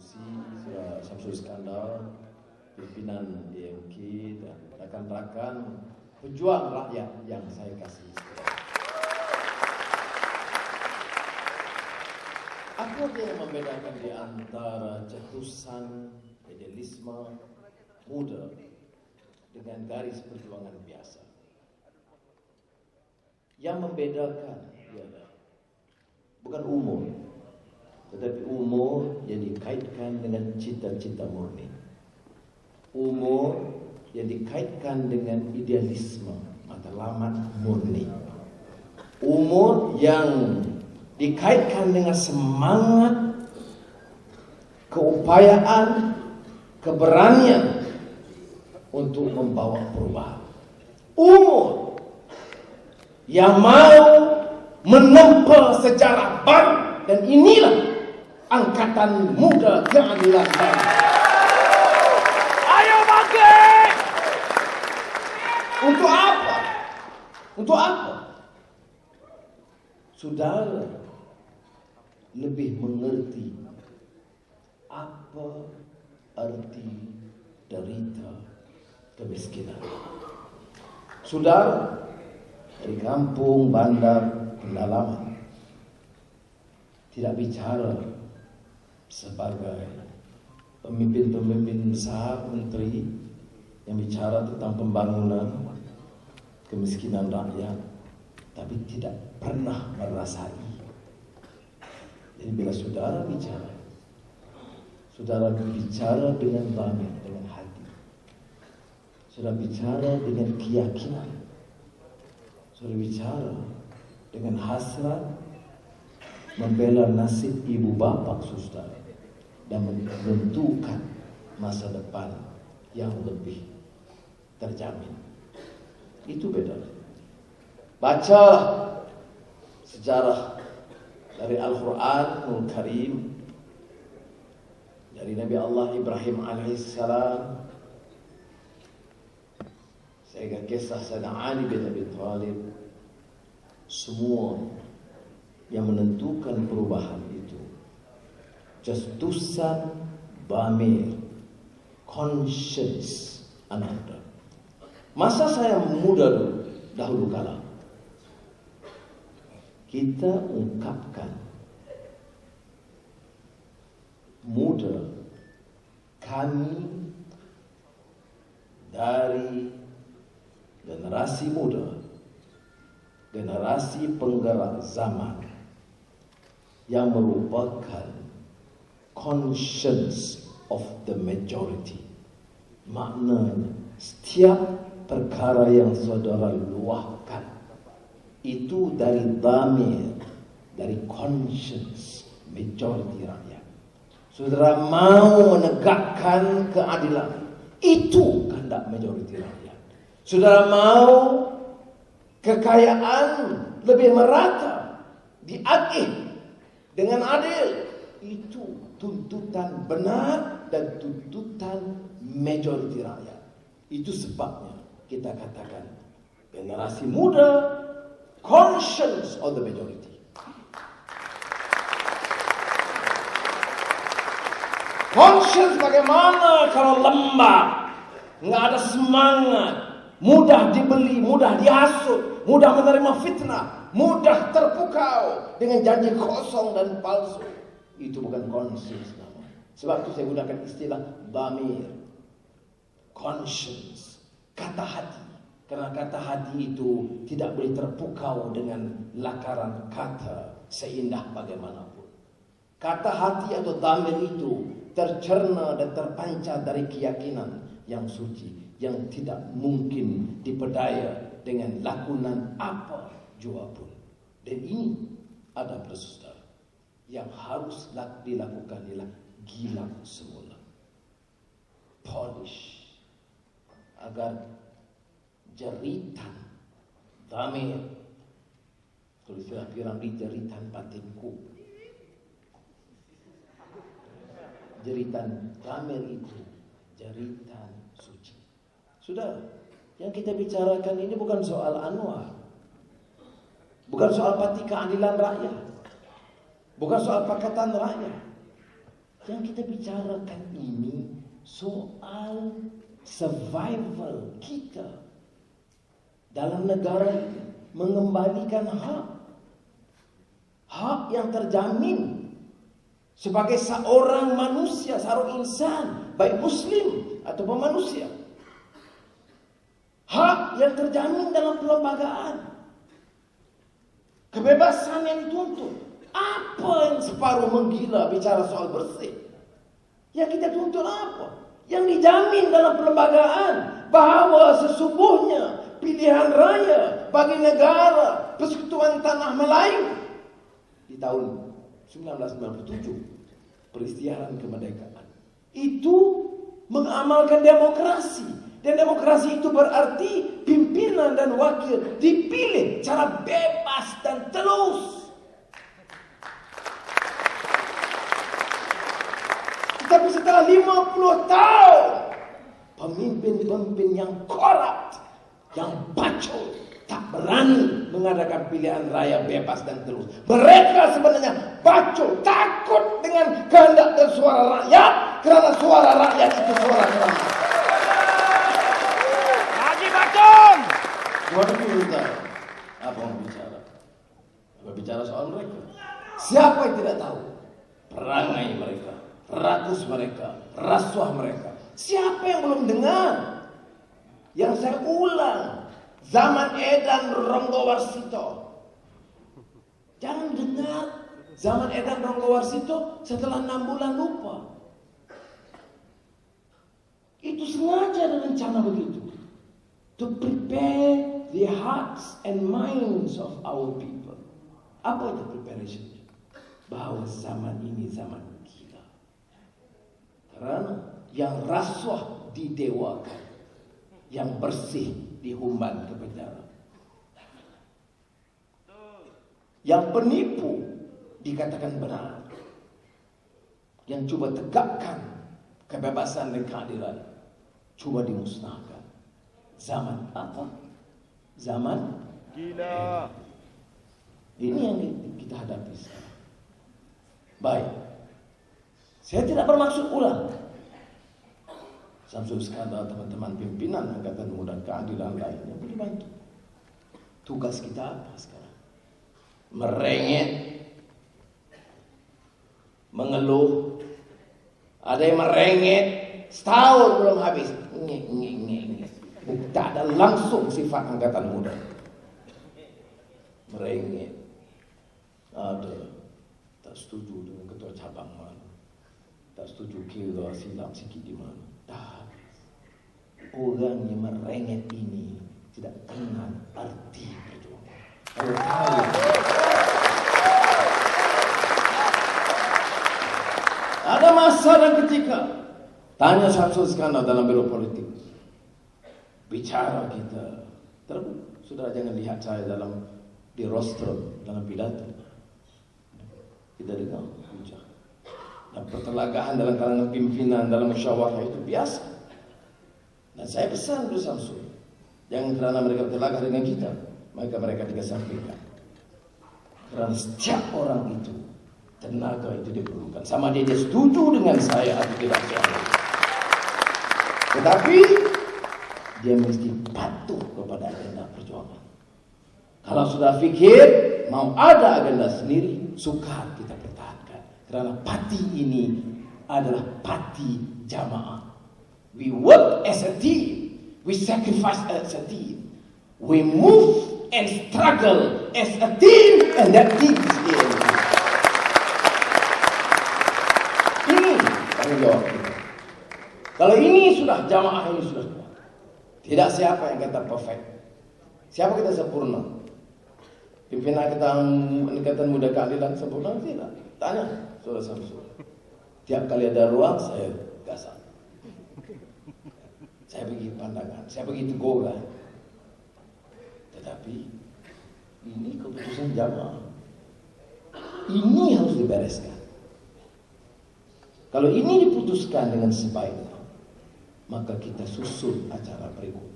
Susi, Samsul Iskandar, pimpinan DMK dan rekan-rekan pejuang rakyat yang saya kasih. Apa yang membedakan di antara cetusan idealisme muda dengan garis perjuangan biasa? Yang membedakan ialah bukan umur, tetapi umur yang dikaitkan dengan cita-cita murni. Umur yang dikaitkan dengan idealisme, matlamat murni. Umur yang dikaitkan dengan semangat, keupayaan, keberanian untuk membawa perubahan. Umur yang mau menempa sejarah baru, dan inilah Angkatan Muda Keadilan Baru. Ayo bangkit! Untuk apa? Untuk apa? Saudara lebih mengerti apa arti derita kemiskinan. Saudara dari kampung, bandar, pedalaman tidak bicara sebagai pemimpin-pemimpin besar, menteri yang bicara tentang pembangunan, kemiskinan rakyat, tapi tidak pernah merasai. Jadi bila saudara bicara dengan dhamir, dengan hati. Saudara bicara dengan keyakinan. Saudara bicara dengan hasrat membela nasib ibu bapa saudara dan menentukan masa depan yang lebih terjamin. Itu beda. Baca sejarah dari Al-Quranul Karim, dari Nabi Allah Ibrahim alaihissalam, sehingga kisah Sayyidina Ali bin Abi Thalib. Semua yang menentukan perubahan itu cetusan dhamir, conscience ananda. Masa saya muda dahulu kala, kita ungkapkan muda kami dari generasi muda, generasi penggerak zaman yang merupakan conscience of the majority. Maknanya setiap perkara yang saudara luahkan itu dari dhamir, dari conscience majority rakyat. Saudara mau menegakkan keadilan, itu kehendak majority rakyat. Saudara mau kekayaan lebih merata, diagih dengan adil, itu tuntutan benar dan tuntutan majority rakyat. Itu sebabnya kita katakan generasi muda, conscience of the majority. Conscience bagaimana kalau lembab, nggak ada semangat, mudah dibeli, mudah dihasut, mudah menerima fitnah, mudah terpukau dengan janji kosong dan palsu. Itu bukan conscience namanya. Sebab itu saya gunakan istilah dhamir, conscience, kata hati. Karena kata hati itu tidak boleh terpukau dengan lakaran kata seindah bagaimanapun. Kata hati atau dhamir itu tercerna dan terpancar dari keyakinan yang suci, yang tidak mungkin dipedaya dengan lakonan apa jua pun. Dan ini ada saudara yang harus dilakukan ialah gilang semula, polish, agar jeritan dhamir, kalau istilah Piramli, jeritan batinku, jeritan dhamir itu jeritan suci. Sudah, yang kita bicarakan ini bukan soal Anwar, bukan soal parti keadilan rakyat, bukan soal Pakatan Rakyat. Yang kita bicarakan ini soal survival kita dalam negara ini, mengembalikan hak yang terjamin sebagai seorang manusia, seorang insan, baik muslim ataupun manusia. Hak yang terjamin dalam perlembagaan. Kebebasan yang dituntut. Apa yang separuh menggila bicara soal bersih? Yang kita tuntut apa? Yang dijamin dalam perlembagaan bahwa sesungguhnya pilihan raya bagi negara Persekutuan Tanah Melayu di tahun 1997 peristiaran kemerdekaan itu mengamalkan demokrasi. Dan demokrasi itu berarti pimpinan dan wakil dipilih secara bebas dan telus. Tetapi setelah 50 tahun, pemimpin-pemimpin yang korup, yang bacol, tak berani mengadakan pilihan raya bebas dan telus. Mereka sebenarnya bacol, takut dengan kehendak dan suara rakyat, karena suara rakyat itu suara keras. Tuhan kita apa yang bicara? Apa bicara soal mereka? Siapa yang tidak tahu perangai mereka, rakus mereka, rasuah mereka? Siapa yang belum dengar? Yang saya ulang, zaman Edan Ronggowarsito. Jangan dengar zaman Edan Ronggowarsito setelah 6 bulan lupa. Itu sengaja ada rencana begitu. To prepare the hearts and minds of our people. Apa itu preparation? Bahwa zaman ini zaman gila. Karena yang rasuah didewakan, yang bersih dihumban ke penjara, yang penipu dikatakan benar, yang coba tegakkan kebebasan dan keadilan coba dimusnahkan. Zaman apa? Zaman gila. Ini yang kita hadapi sekarang. Baik, saya tidak bermaksud ulang. Samsul Iskandar, teman-teman pimpinan Angkatan Muda Keadilan lainnya boleh bantu. Tugas kita apa sekarang? Merengek, mengeluh. Ada yang merengek setahun belum habis. Tak ada langsung sifat Angkatan Muda. Merengek. Ada tak setuju dengan ketua cabang mana, tak setuju kira silap sikit di mana. Tak. Orang yang merengek ini tidak kenal arti perjuangan. Kalau tahu, ada masa dan ketika tanya Samsul Iskandar dalam biro politik, bicara kita terbuka. Saudara jangan lihat saya dalam di rostrum dalam pidato. Kita dengar hujah dan pertelagahan dalam kalangan pimpinan dalam musyawarah itu biasa. Dan saya pesan kepada Samsul, jangan kerana mereka bertelagah dengan kita, maka mereka dikesampingkan. Kerana setiap orang itu tenaga itu diperlukan. Sama dia setuju dengan saya atau tidak setuju. Tetapi dia mesti patuh kepada agenda perjuangan. Kalau sudah fikir mau ada agenda sendiri, sukar kita pertahankan. Karena parti ini adalah parti jamaah. We work as a team, we sacrifice as a team, we move and struggle as a team, and that team is here. Ini tanggung jawab kita. Kalau ini sudah jamaah ini sudah kuat. Tidak siapa yang kata perfect. Siapa kita sempurna? Pimpinan Angkatan Muda Keadilan sempurna tidak? Tanya Saudara Samsul. Tiap kali ada ruang saya gasak. Saya bagi pandangan, saya bagi teguran. Tetapi ini keputusan jamaah. Ini harus dibereskan. Kalau ini diputuskan dengan sebaiknya, maka kita susun acara berikut.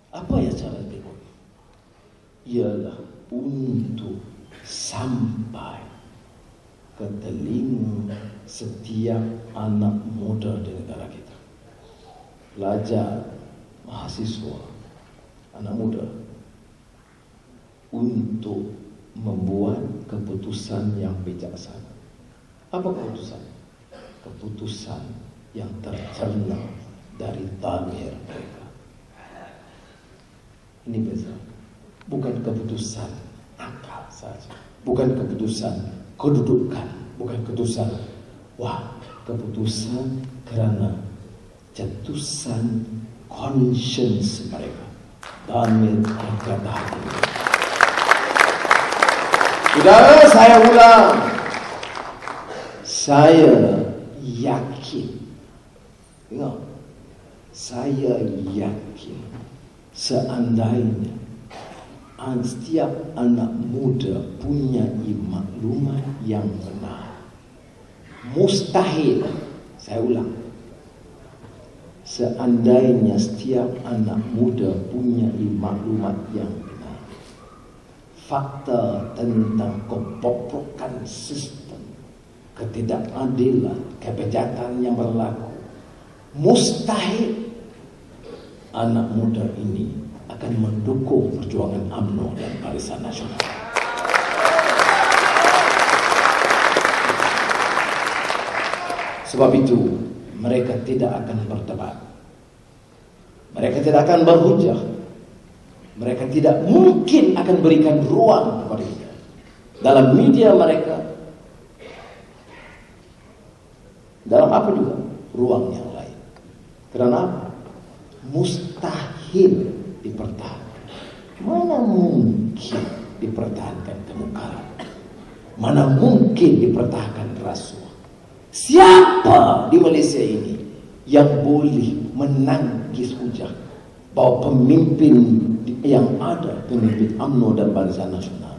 Apa ya acara berikut? Ialah untuk sampai ke telinga setiap anak muda di negara kita. Pelajar, mahasiswa, anak muda, untuk membuat keputusan yang bijaksana. Apa keputusan? Keputusan yang tercerna dari damir mereka. Ini beza. Bukan keputusan akal saja, bukan keputusan kedudukan, bukan keputusan keputusan karena cetusan conscience mereka, damir kata hati. Saudara, saya ulang, saya yakin, ingat, saya yakin seandainya setiap anak muda punya maklumat yang benar, mustahil, saya ulang, seandainya setiap anak muda punya maklumat yang benar, fakta tentang kebobrokan sistem, ketidakadilan, kebejatan yang berlaku, mustahil anak muda ini akan mendukung perjuangan UMNO dan Barisan Nasional. Sebab itu mereka tidak akan berdebat, mereka tidak akan berhujah, mereka tidak mungkin akan berikan ruang kepada kita dalam media mereka, dalam apa juga ruang yang lain. Karena apa? Mustahil dipertahankan. Mana mungkin dipertahankan kemukaran? Mana mungkin dipertahankan rasuah? Siapa di Malaysia ini yang boleh menangkis hujah bahwa pemimpin yang ada, pemimpin UMNO dan Barisan Nasional,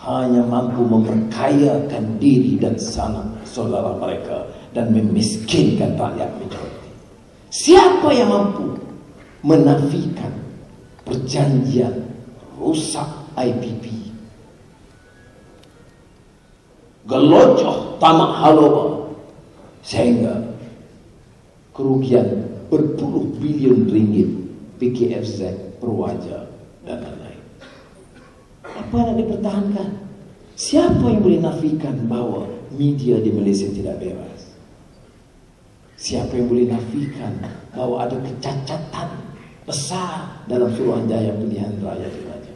hanya mampu memperkayakan diri dan sanak saudara mereka dan memiskinkan rakyat majoriti? Siapa yang mampu menafikan perjanjian rusak IPP, gelojoh tamak haloba, sehingga kerugian berpuluh bilion ringgit PKFZ, Perwaja dan lain-lain? Apa yang dipertahankan? Siapa yang boleh nafikan bahwa media di Malaysia tidak bebas? Siapa yang boleh nafikan bahwa ada kecacatan besar dalam Suruhanjaya Pilihan Raya Diraja?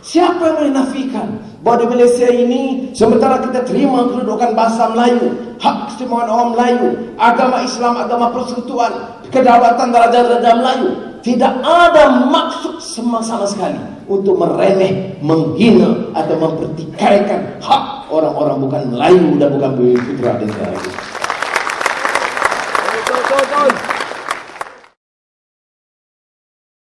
Siapa yang boleh nafikan bahwa di Malaysia ini, sementara kita terima kedudukan bahasa Melayu, hak keistimewaan orang Melayu, agama Islam, agama persekutuan, kedaulatan raja-raja Melayu, tidak ada maksud sama sekali untuk meremeh, menghina atau mempertikaikan hak orang-orang bukan Melayu dan bukan bumi putra di negara ini.